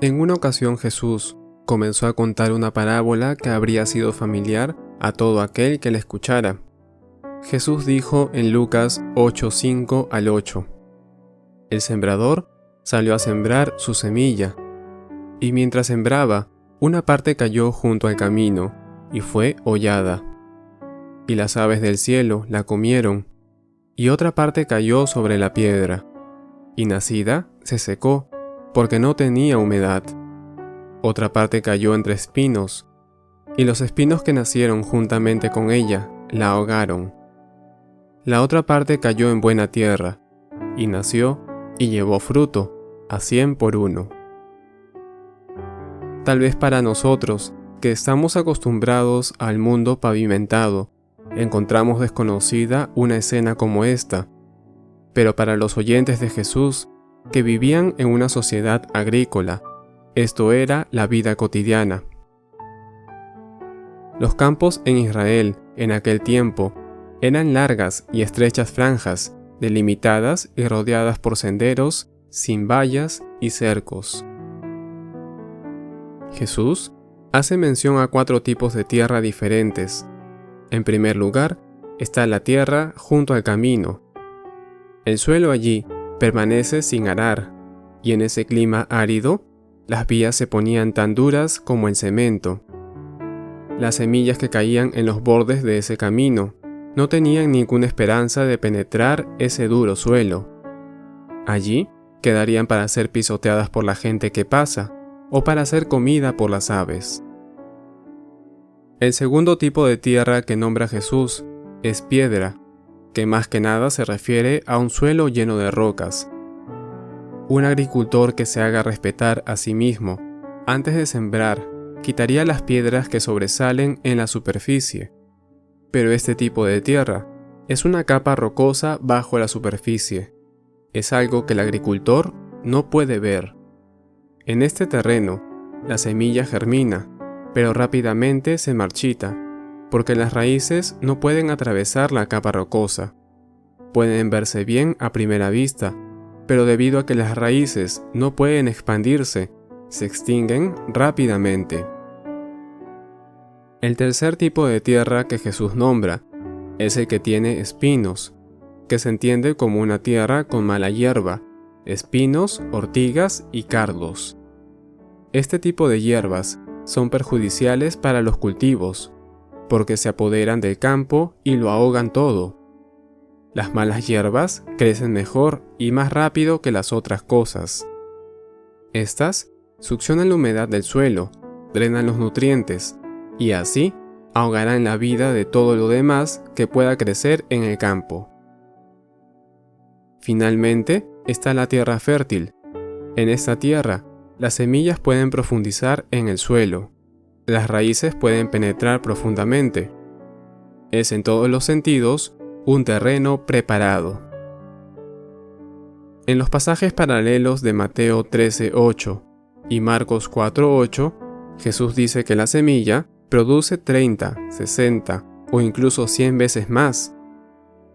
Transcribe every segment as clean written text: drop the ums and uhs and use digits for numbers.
En una ocasión Jesús comenzó a contar una parábola que habría sido familiar a todo aquel que la escuchara. Jesús dijo en Lucas 8:5 al 8: El sembrador salió a sembrar su semilla, y mientras sembraba, una parte cayó junto al camino y fue hollada, y las aves del cielo la comieron, y otra parte cayó sobre la piedra, y nacida se secó, porque no tenía humedad. Otra parte cayó entre espinos, y los espinos que nacieron juntamente con ella la ahogaron. La otra parte cayó en buena tierra, y nació y llevó fruto, a 100 por uno. Tal vez para nosotros, que estamos acostumbrados al mundo pavimentado, encontramos desconocida una escena como esta, pero para los oyentes de Jesús, que vivían en una sociedad agrícola, esto era la vida cotidiana. Los campos en Israel en aquel tiempo eran largas y estrechas franjas, delimitadas y rodeadas por senderos, sin vallas y cercos. Jesús hace mención a 4 tipos de tierra diferentes. En primer lugar, está la tierra junto al camino. El suelo allí permanece sin arar, y en ese clima árido, las vías se ponían tan duras como el cemento. Las semillas que caían en los bordes de ese camino no tenían ninguna esperanza de penetrar ese duro suelo. Allí quedarían para ser pisoteadas por la gente que pasa, o para ser comida por las aves. El segundo tipo de tierra que nombra Jesús es piedra, que más que nada se refiere a un suelo lleno de rocas. Un agricultor que se haga respetar a sí mismo, antes de sembrar, quitaría las piedras que sobresalen en la superficie. Pero este tipo de tierra es una capa rocosa bajo la superficie. Es algo que el agricultor no puede ver. En este terreno, la semilla germina, pero rápidamente se marchita, porque las raíces no pueden atravesar la capa rocosa. Pueden verse bien a primera vista, pero debido a que las raíces no pueden expandirse, se extinguen rápidamente. El tercer tipo de tierra que Jesús nombra es el que tiene espinos, que se entiende como una tierra con mala hierba, espinos, ortigas y cardos. Este tipo de hierbas son perjudiciales para los cultivos, porque se apoderan del campo y lo ahogan todo. Las malas hierbas crecen mejor y más rápido que las otras cosas. Estas succionan la humedad del suelo, drenan los nutrientes, y así ahogarán la vida de todo lo demás que pueda crecer en el campo. Finalmente está la tierra fértil. En esta tierra, las semillas pueden profundizar en el suelo. Las raíces pueden penetrar profundamente. Es en todos los sentidos un terreno preparado. En los pasajes paralelos de Mateo 13:8 y Marcos 4:8, Jesús dice que la semilla produce 30, 60 o incluso 100 veces más.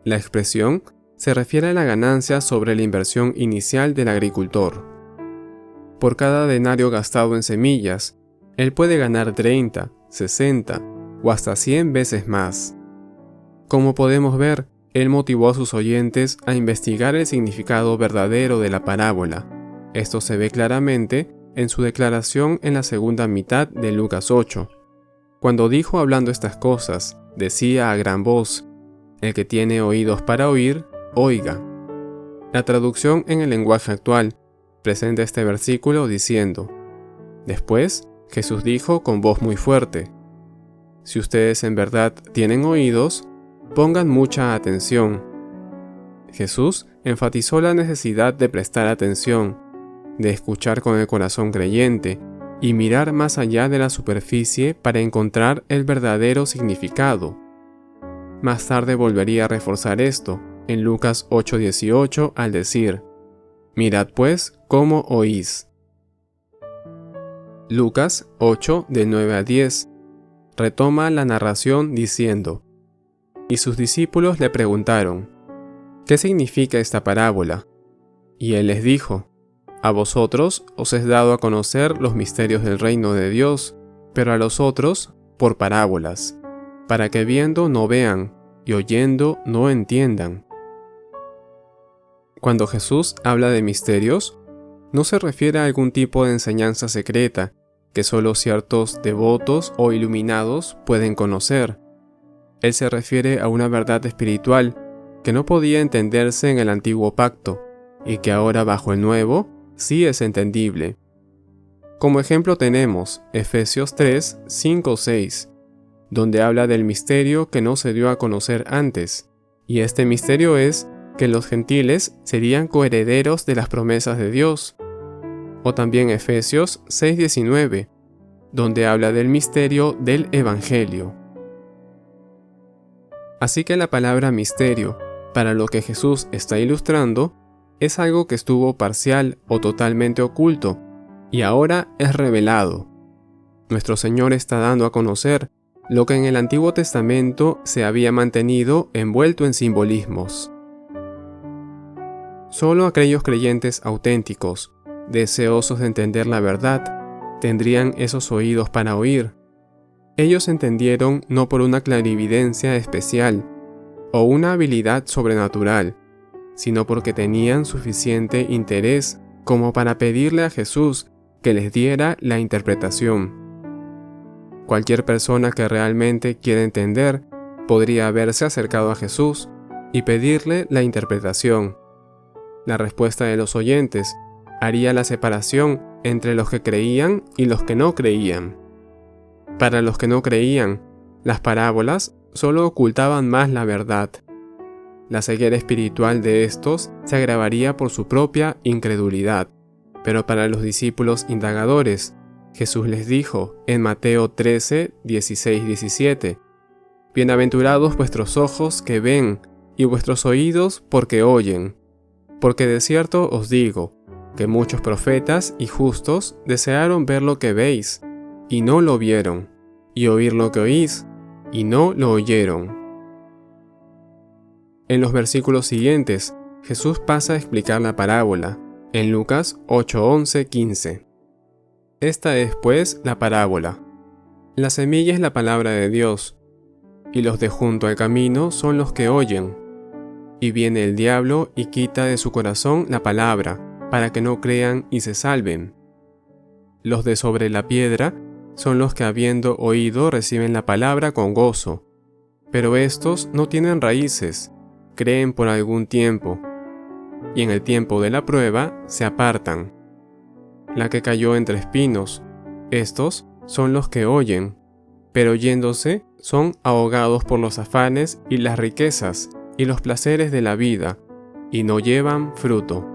La expresión se refiere a la ganancia sobre la inversión inicial del agricultor. Por cada denario gastado en semillas, él puede ganar 30, 60 o hasta 100 veces más. Como podemos ver, él motivó a sus oyentes a investigar el significado verdadero de la parábola. Esto se ve claramente en su declaración en la segunda mitad de Lucas 8. Cuando dijo hablando estas cosas, decía a gran voz: El que tiene oídos para oír, oiga. La traducción en el lenguaje actual presenta este versículo diciendo: Después, Jesús dijo con voz muy fuerte: Si ustedes en verdad tienen oídos, pongan mucha atención. Jesús enfatizó la necesidad de prestar atención, de escuchar con el corazón creyente y mirar más allá de la superficie para encontrar el verdadero significado. Más tarde volvería a reforzar esto en Lucas 8:18 al decir: Mirad pues cómo oís. Lucas 8 del 9 a 10 retoma la narración diciendo: Y sus discípulos le preguntaron: ¿Qué significa esta parábola? Y él les dijo: A vosotros os es dado a conocer los misterios del reino de Dios, pero a los otros por parábolas, para que viendo no vean y oyendo no entiendan. Cuando Jesús habla de misterios, no se refiere a algún tipo de enseñanza secreta que solo ciertos devotos o iluminados pueden conocer. Él se refiere a una verdad espiritual que no podía entenderse en el antiguo pacto y que ahora bajo el nuevo sí es entendible. Como ejemplo tenemos Efesios 3, 5, 6, donde habla del misterio que no se dio a conocer antes, y este misterio es que los gentiles serían coherederos de las promesas de Dios. O también Efesios 6, 19, donde habla del misterio del Evangelio. Así que la palabra misterio, para lo que Jesús está ilustrando, es algo que estuvo parcial o totalmente oculto, y ahora es revelado. Nuestro Señor está dando a conocer lo que en el Antiguo Testamento se había mantenido envuelto en simbolismos. Solo aquellos creyentes auténticos, deseosos de entender la verdad, tendrían esos oídos para oír. Ellos entendieron no por una clarividencia especial o una habilidad sobrenatural, sino porque tenían suficiente interés como para pedirle a Jesús que les diera la interpretación. Cualquier persona que realmente quiera entender podría haberse acercado a Jesús y pedirle la interpretación. La respuesta de los oyentes haría la separación entre los que creían y los que no creían. Para los que no creían, las parábolas solo ocultaban más la verdad. La ceguera espiritual de estos se agravaría por su propia incredulidad. Pero para los discípulos indagadores, Jesús les dijo en Mateo 13, 16, 17, «Bienaventurados vuestros ojos que ven y vuestros oídos porque oyen, porque de cierto os digo, que muchos profetas y justos desearon ver lo que veis, y no lo vieron, y oír lo que oís, y no lo oyeron». En los versículos siguientes, Jesús pasa a explicar la parábola, en Lucas 8, 11, 15. Esta es, pues, la parábola. La semilla es la palabra de Dios, y los de junto al camino son los que oyen. Y viene el diablo y quita de su corazón la palabra, para que no crean y se salven. Los de sobre la piedra son los que habiendo oído reciben la palabra con gozo, pero estos no tienen raíces, creen por algún tiempo, y en el tiempo de la prueba se apartan. La que cayó entre espinos, estos son los que oyen, pero yéndose son ahogados por los afanes y las riquezas y los placeres de la vida, y no llevan fruto.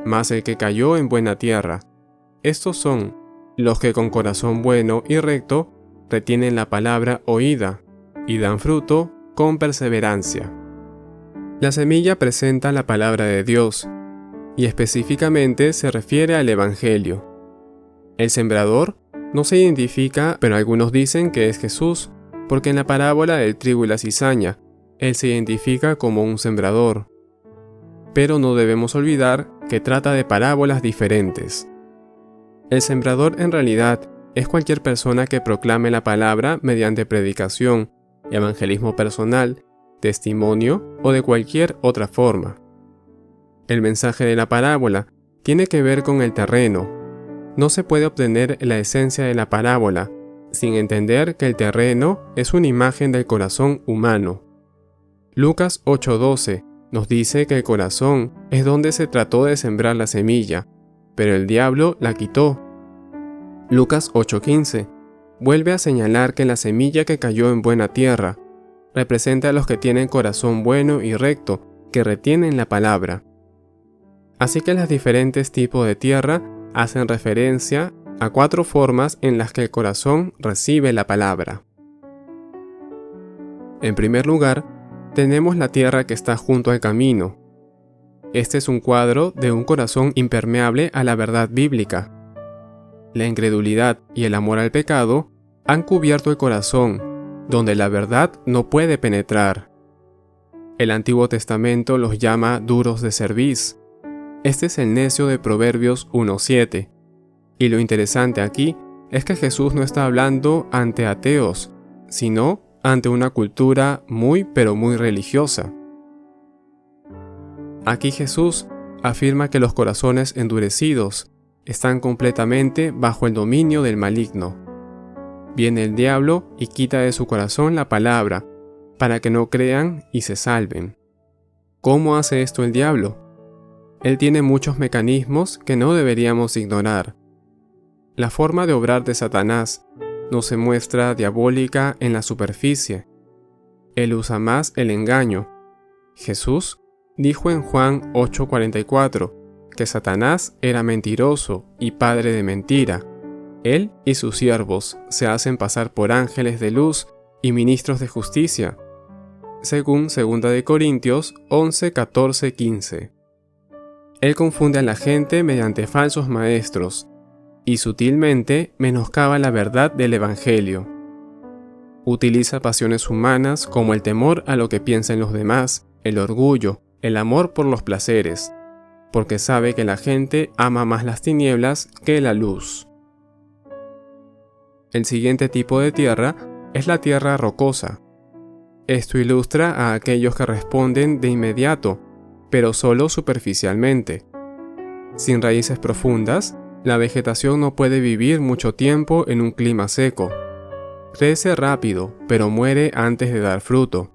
Mas el que cayó en buena tierra, estos son los que con corazón bueno y recto retienen la palabra oída, y dan fruto con perseverancia. La semilla presenta la palabra de Dios, y específicamente se refiere al Evangelio. El sembrador no se identifica, pero algunos dicen que es Jesús, porque en la parábola del trigo y la cizaña, él se identifica como un sembrador. Pero no debemos olvidar que trata de parábolas diferentes. El sembrador en realidad es cualquier persona que proclame la palabra mediante predicación, evangelismo personal, testimonio o de cualquier otra forma. El mensaje de la parábola tiene que ver con el terreno. No se puede obtener la esencia de la parábola sin entender que el terreno es una imagen del corazón humano. Lucas 8:12 nos dice que el corazón es donde se trató de sembrar la semilla, pero el diablo la quitó. Lucas 8:15 vuelve a señalar que la semilla que cayó en buena tierra representa a los que tienen corazón bueno y recto, que retienen la palabra. Así que los diferentes tipos de tierra hacen referencia a 4 formas en las que el corazón recibe la palabra. En primer lugar, tenemos la tierra que está junto al camino. Este es un cuadro de un corazón impermeable a la verdad bíblica. La incredulidad y el amor al pecado han cubierto el corazón, donde la verdad no puede penetrar. El Antiguo Testamento los llama duros de cerviz, Este es el necio de Proverbios 1:7. Y lo interesante aquí es que Jesús no está hablando ante ateos, sino ante una cultura muy pero muy religiosa. Aquí Jesús afirma que los corazones endurecidos están completamente bajo el dominio del maligno. Viene el diablo y quita de su corazón la palabra, para que no crean y se salven. ¿Cómo hace esto el diablo? Él tiene muchos mecanismos que no deberíamos ignorar. La forma de obrar de Satanás no se muestra diabólica en la superficie. Él usa más el engaño. Jesús dijo en Juan 8:44 que Satanás era mentiroso y padre de mentira. Él y sus siervos se hacen pasar por ángeles de luz y ministros de justicia, según 2 Corintios 11:14-15. Él confunde a la gente mediante falsos maestros y sutilmente menoscaba la verdad del Evangelio. Utiliza pasiones humanas como el temor a lo que piensen los demás, el orgullo, el amor por los placeres, porque sabe que la gente ama más las tinieblas que la luz. El siguiente tipo de tierra es la tierra rocosa. Esto ilustra a aquellos que responden de inmediato, pero solo superficialmente. Sin raíces profundas, la vegetación no puede vivir mucho tiempo en un clima seco. Crece rápido, pero muere antes de dar fruto.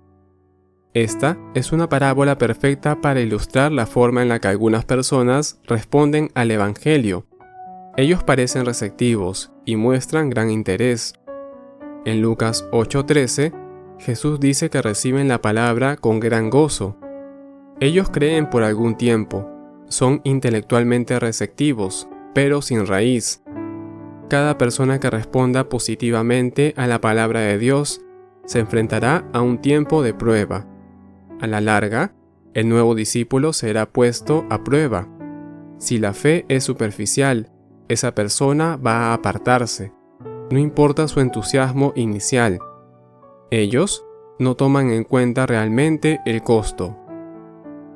Esta es una parábola perfecta para ilustrar la forma en la que algunas personas responden al Evangelio. Ellos parecen receptivos y muestran gran interés. En Lucas 8:13, Jesús dice que reciben la palabra con gran gozo. Ellos creen por algún tiempo, son intelectualmente receptivos, pero sin raíz. Cada persona que responda positivamente a la palabra de Dios se enfrentará a un tiempo de prueba. A la larga, el nuevo discípulo será puesto a prueba. Si la fe es superficial, esa persona va a apartarse. No importa su entusiasmo inicial. Ellos no toman en cuenta realmente el costo.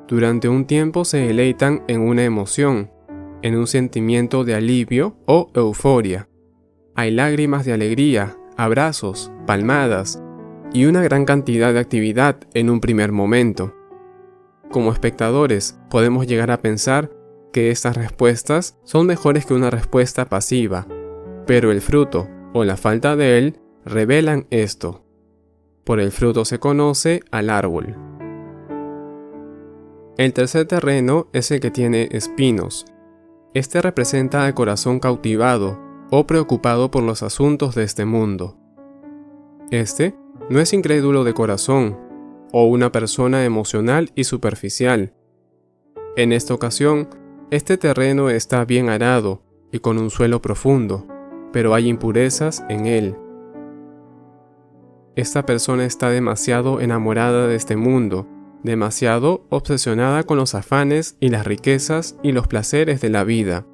Durante un tiempo se deleitan en una emoción, en un sentimiento de alivio o euforia. Hay lágrimas de alegría, abrazos, palmadas y una gran cantidad de actividad en un primer momento. Como espectadores, podemos llegar a pensar que estas respuestas son mejores que una respuesta pasiva, pero el fruto o la falta de él revelan esto. Por el fruto se conoce al árbol. El tercer terreno es el que tiene espinos. Este representa al corazón cautivado o preocupado por los asuntos de este mundo. Este no es incrédulo de corazón o una persona emocional y superficial. En esta ocasión, este terreno está bien arado y con un suelo profundo, pero hay impurezas en él. Esta persona está demasiado enamorada de este mundo, demasiado obsesionada con los afanes y las riquezas y los placeres de la vida.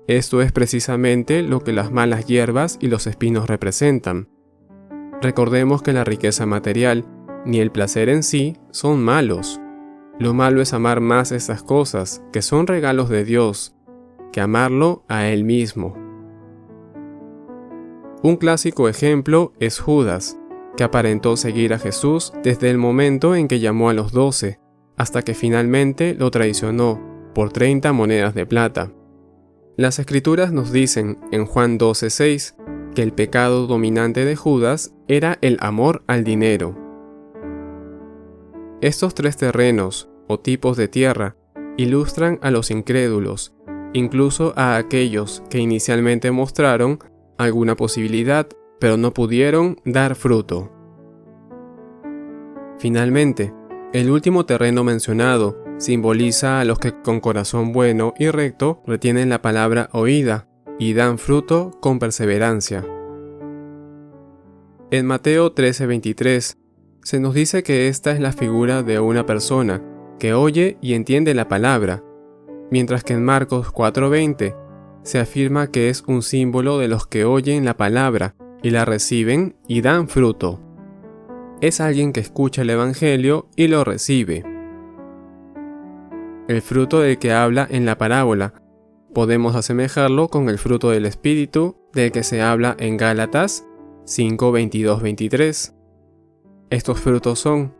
Esto es precisamente lo que las malas hierbas y los espinos representan. Recordemos que la riqueza material ni el placer en sí son malos. Lo malo es amar más estas cosas, que son regalos de Dios, que amarlo a Él mismo. Un clásico ejemplo es Judas, que aparentó seguir a Jesús desde el momento en que llamó a los 12, hasta que finalmente lo traicionó por 30 monedas de plata. Las Escrituras nos dicen en Juan 12:6 que el pecado dominante de Judas era el amor al dinero. Estos tres terrenos, o tipos de tierra, ilustran a los incrédulos, incluso a aquellos que inicialmente mostraron alguna posibilidad, pero no pudieron dar fruto. Finalmente, el último terreno mencionado simboliza a los que con corazón bueno y recto retienen la palabra oída y dan fruto con perseverancia. En Mateo 13:23 se nos dice que esta es la figura de una persona que oye y entiende la palabra, mientras que en Marcos 4:20 se afirma que es un símbolo de los que oyen la palabra y la reciben y dan fruto. Es alguien que escucha el Evangelio y lo recibe. el fruto del que habla en la parábola. Podemos asemejarlo con el fruto del Espíritu del que se habla en Gálatas 5, 22, 23. Estos frutos son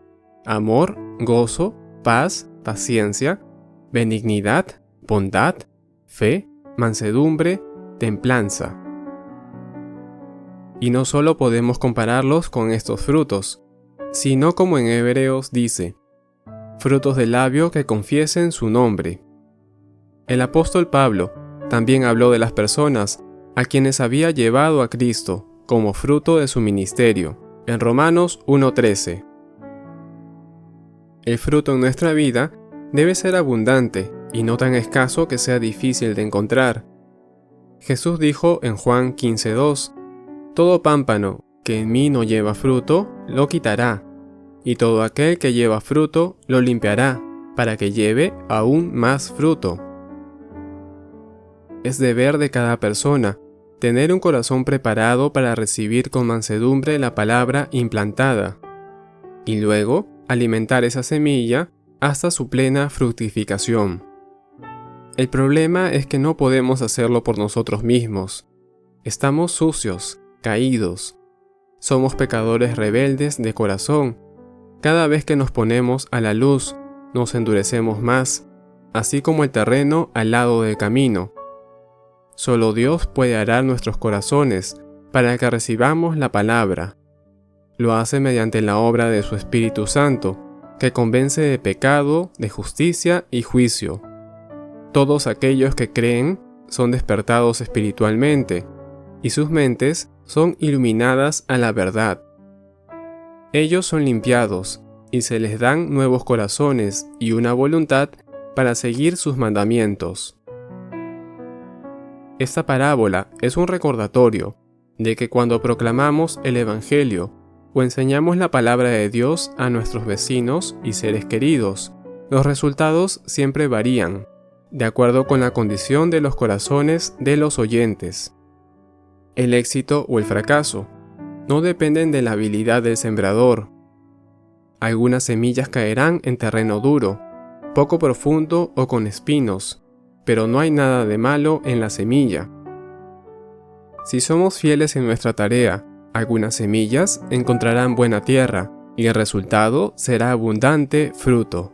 amor, gozo, paz, paciencia, benignidad, bondad, fe, mansedumbre, templanza. Y no solo podemos compararlos con estos frutos, sino como en Hebreos dice, frutos del labio que confiesen su nombre. El apóstol Pablo también habló de las personas a quienes había llevado a Cristo como fruto de su ministerio, en Romanos 1:13. El fruto en nuestra vida debe ser abundante y no tan escaso que sea difícil de encontrar. Jesús dijo en Juan 15:2, todo pámpano que en mí no lleva fruto, lo quitará, y todo aquel que lleva fruto, lo limpiará, para que lleve aún más fruto. Es deber de cada persona tener un corazón preparado para recibir con mansedumbre la palabra implantada, y luego alimentar esa semilla hasta su plena fructificación. El problema es que no podemos hacerlo por nosotros mismos. Estamos sucios, caídos. Somos pecadores rebeldes de corazón. Cada vez que nos ponemos a la luz, nos endurecemos más, así como el terreno al lado del camino. Solo Dios puede arar nuestros corazones para que recibamos la palabra. Lo hace mediante la obra de su Espíritu Santo, que convence de pecado, de justicia y juicio. Todos aquellos que creen son despertados espiritualmente, y sus mentes son iluminadas a la verdad. Ellos son limpiados, y se les dan nuevos corazones y una voluntad para seguir sus mandamientos. Esta parábola es un recordatorio de que cuando proclamamos el Evangelio o enseñamos la palabra de Dios a nuestros vecinos y seres queridos, los resultados siempre varían, de acuerdo con la condición de los corazones de los oyentes. El éxito o el fracaso no dependen de la habilidad del sembrador. Algunas semillas caerán en terreno duro, poco profundo o con espinos, pero no hay nada de malo en la semilla. Si somos fieles en nuestra tarea, algunas semillas encontrarán buena tierra y el resultado será abundante fruto.